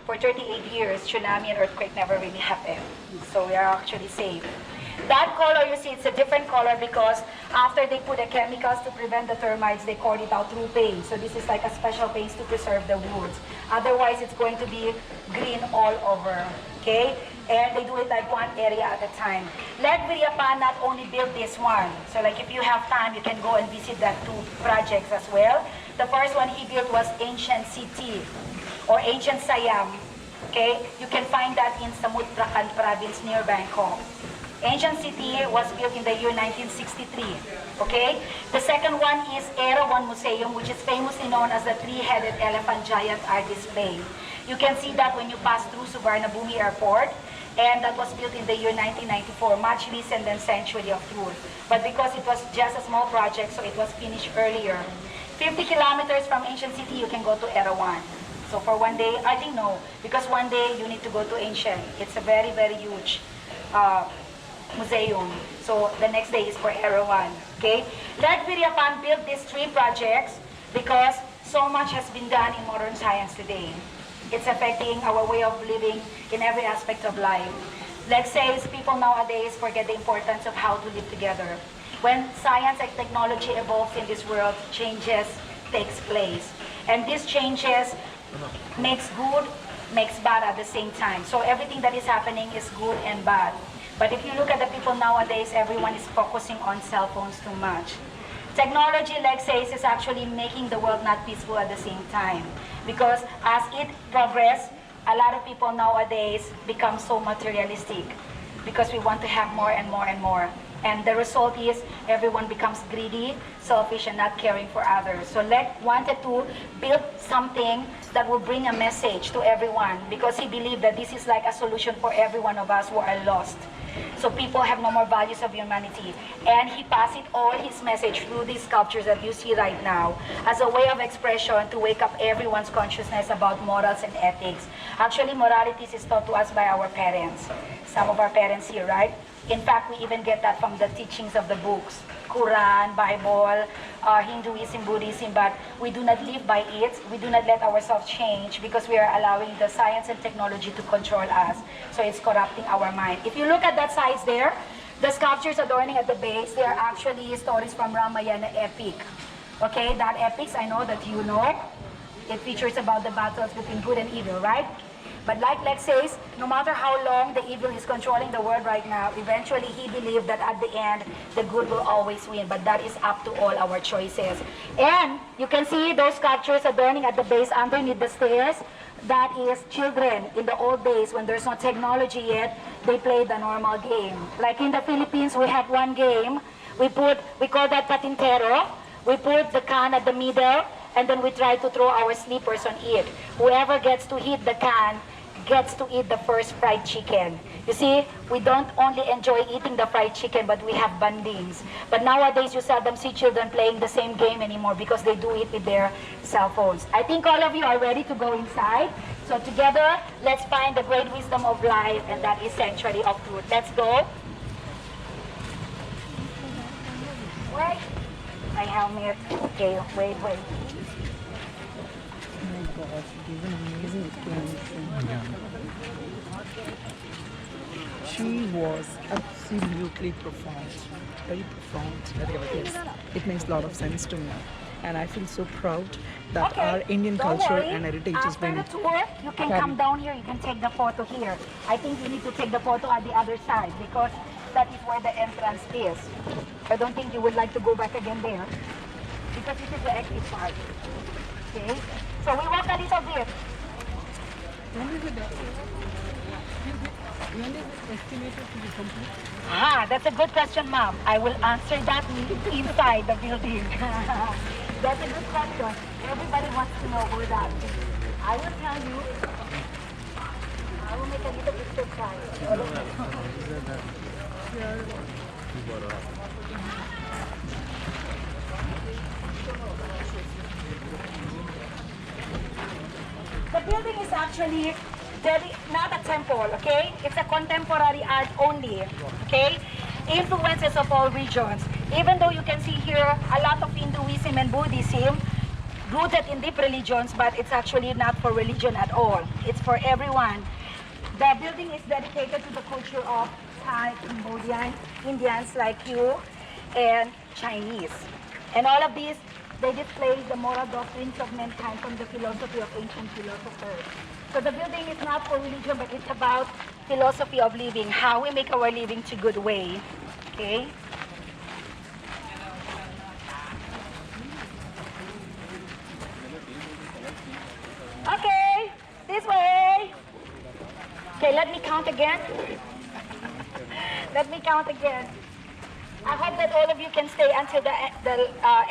for 38 years, tsunami and earthquake never really happened. So we are actually safe. That color, you see, it's a different color because after they put the chemicals to prevent the termites, they called it out through paint. So this is like a special paint to preserve the woods. Otherwise, it's going to be green all over, okay? And they do it like one area at a time. Lek Viriyaphan not only built this one. So like if you have time, you can go and visit that two projects as well. The first one he built was Ancient City or Ancient Siam, okay? You can find that in Samut Prakan province near Bangkok. Ancient City was built in the year 1963, okay? The second one is Era 1 Museum, which is famously known as the three-headed elephant giant art display. You can see that when you pass through Suvarnabhumi Airport, and that was built in the year 1994, much recent than Century of Truth. But because it was just a small project, so it was finished earlier. 50 kilometers from Ancient City, you can go to Era 1. So for one day, I think no, because one day you need to go to Ancient. It's a very, very huge museum. So the next day is for Era 1, okay? Lek Viriyaphan built these three projects because so much has been done in modern science today. It's affecting our way of living in every aspect of life. Lek says people nowadays forget the importance of how to live together. When science and technology evolves in this world, changes takes place. And these changes makes good, makes bad at the same time. So everything that is happening is good and bad. But if you look at the people nowadays, everyone is focusing on cell phones too much. Technology, like says, is actually making the world not peaceful at the same time. Because as it progresses, a lot of people nowadays become so materialistic because we want to have more and more and more. And the result is everyone becomes greedy, selfish, and not caring for others. So Lek wanted to build something that will bring a message to everyone because he believed that this is like a solution for every one of us who are lost. So people have no more values of humanity. And he passed it all his message through these sculptures that you see right now as a way of expression to wake up everyone's consciousness about morals and ethics. Actually, morality is taught to us by our parents. Some of our parents here, right? In fact, we even get that from the teachings of the books, Quran, Bible, Hinduism, Buddhism, but we do not live by it. We do not let ourselves change because we are allowing the science and technology to control us. So it's corrupting our mind. If you look at that size there, the sculptures adorning at the base, they are actually stories from Ramayana epic. Okay, that epics, I know that you know. It features about the battles between good and evil, right? But like Lek says, no matter how long the evil is controlling the world right now, eventually he believed that at the end, the good will always win. But that is up to all our choices. And you can see those sculptures adorning at the base underneath the stairs. That is children in the old days when there's no technology yet, they played the normal game. Like in the Philippines, we have one game. We call that patintero. We put the can at the middle, and then we try to throw our slippers on it. Whoever gets to hit the can gets to eat the first fried chicken. You see, we don't only enjoy eating the fried chicken, but we have bondings. But nowadays, you seldom see children playing the same game anymore because they do it with their cell phones. I think all of you are ready to go inside. So together, let's find the great wisdom of life, and that is Sanctuary of Truth. Let's go. Wait. My helmet. Okay, wait. She was absolutely profound, very profound. Yes, it makes a lot of sense to me. And I feel so proud that our Indian culture and heritage has been After the tour, you can come down here, you can take the photo here. I think you need to take the photo at the other side because that is where the entrance is. I don't think you would like to go back again there because this is the exit part. Okay? So we walk a little bit. When is it estimated to be complete? That's a good question, ma'am. I will answer that inside the building. That's a good question. Everybody wants to know where that is. I will tell you. I will make a little bit surprise. The building is actually not a temple, okay? It's a contemporary art only, okay? Influences of all regions. Even though you can see here a lot of Hinduism and Buddhism, rooted in deep religions, but it's actually not for religion at all. It's for everyone. The building is dedicated to the culture of Thai, Cambodian, Indians like you, and Chinese. And all of these, they display the moral doctrines of mankind from the philosophy of ancient philosophers. So the building is not for religion, but it's about philosophy of living, how we make our living to good way. Okay? Okay, this way. Okay, let me count again. Let me count again. I hope that all of you can stay until the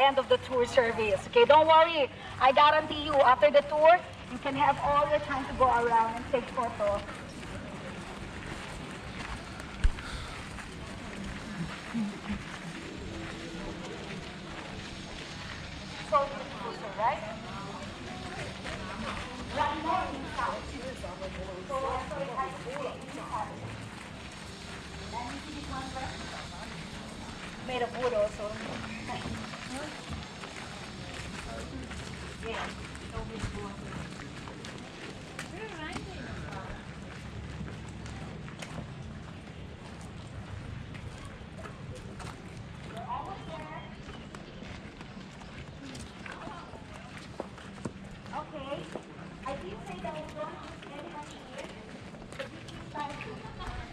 end of the tour service. Okay, don't worry. I guarantee you, after the tour, you can have all your time to go around and take photos. So beautiful, right? One more inside. So also it has to be inside. And you see this one first? Made of wood also. Yeah, so beautiful. Okay, I did say that we don't use any machine, but we use like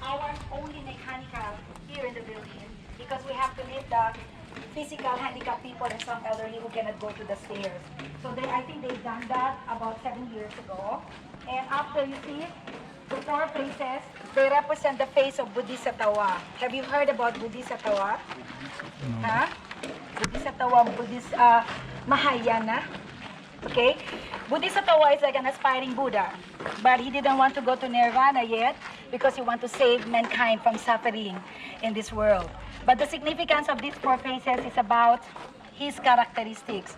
our only mechanical here in the building because we have to leave the physical handicapped people and some elderly who cannot go to the stairs. So I think they've done that about 7 years ago. And after you see the four faces, they represent the face of Bodhisattva. Have you heard about Bodhisattva? Huh? Bodhisattva, Buddhist, Mahayana. Okay? Bodhisattva is like an aspiring Buddha, but he didn't want to go to Nirvana yet because he wants to save mankind from suffering in this world. But the significance of these four faces is about his characteristics: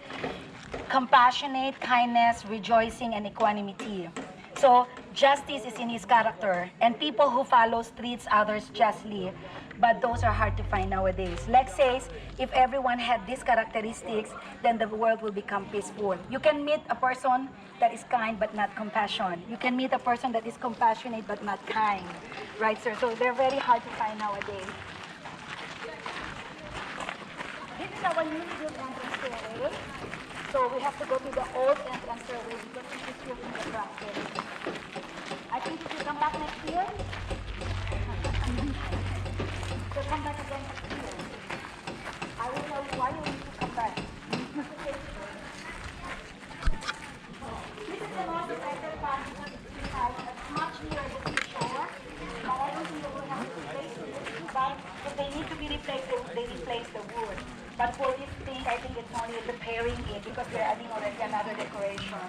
compassionate, kindness, rejoicing, and equanimity. So justice is in his character, and people who follow treats others justly. But those are hard to find nowadays. Lek says, if everyone had these characteristics, then the world will become peaceful. You can meet a person that is kind but not compassionate. You can meet a person that is compassionate but not kind. Right, sir? So they're very hard to find nowadays. This is our newly built entrance stairway. So we have to go to the old entrance stairway because it is still in the process. I think if you come back next year, so come back again next year. I will tell you why you need to come back. This is the most effective part because it's much nearer the seashore. But I don't think they will have to replace it. But if they need to be replaced, they replace the wood. But for this thing, I think it's only repairing it because they're adding already another decoration.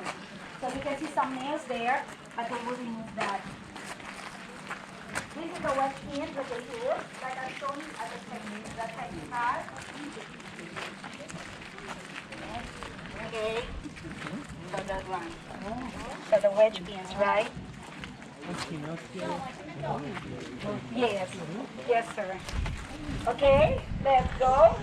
So you can see some nails there, but they will remove that. This is the wet pin that they use, that I've shown you as a technique, the technique part. Okay. So that one. So the wedge pins, right? Yes. Yes, sir. Okay, let's go.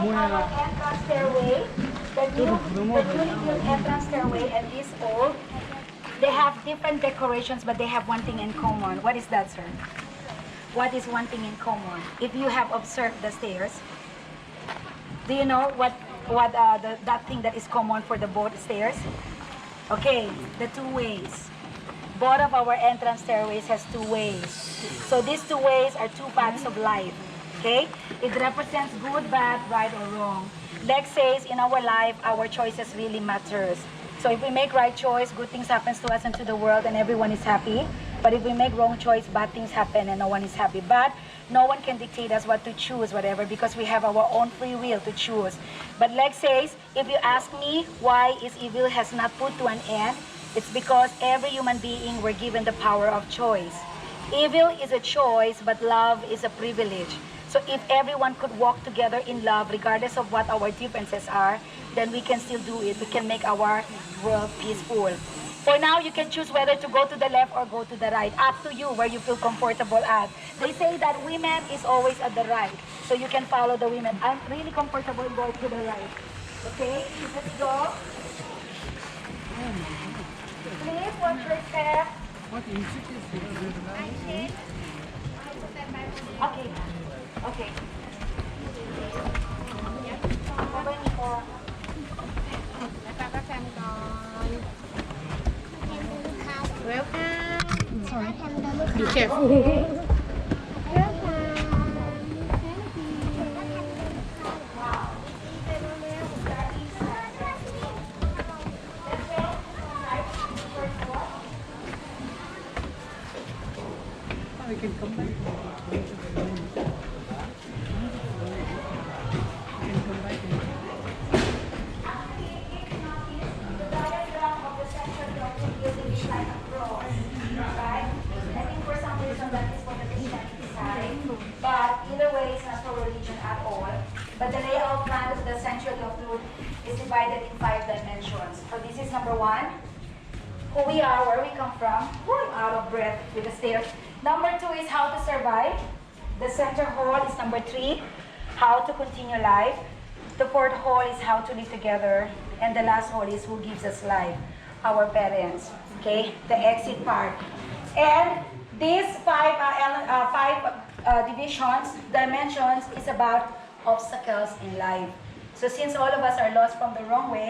Entrance stairway, the newly built entrance stairway and this old, they have different decorations, but they have one thing in common. What is that, sir? What is one thing in common? If you have observed the stairs, do you know what that thing that is common for the both stairs? Okay, the two ways. Both of our entrance stairways has two ways. So these two ways are two paths of life. Okay? It represents good, bad, right, or wrong. Lek says in our life, our choices really matters. So if we make right choice, good things happen to us and to the world and everyone is happy. But if we make wrong choice, bad things happen and no one is happy. But no one can dictate us what to choose, whatever, because we have our own free will to choose. But Lek says, if you ask me why is evil has not put to an end, it's because every human being were given the power of choice. Evil is a choice, but love is a privilege. So if everyone could walk together in love, regardless of what our differences are, then we can still do it. We can make our world peaceful. For now, you can choose whether to go to the left or go to the right. Up to you where you feel comfortable at. They say that women is always at the right. So you can follow the women. I'm really comfortable going to the right. Okay, let's go. Please watch your step. Okay. Okay. Bye-bye, Nico. Welcome. Sorry. Be careful. We can come back. We can come back. But either way, it's not for religion at all. But the layout plan of the sanctuary of truth is divided in 5 dimensions. So this is number 1, who we are, where we come from. I'm out of breath with the stairs. Number 2 is how to survive. The center hall is number 3, how to continue life. The 4th hall is how to live together. And the last hall is who gives us life, our parents. Okay, the exit part. And these 5 divisions, dimensions, is about obstacles in life. So since all of us are lost from the wrong way,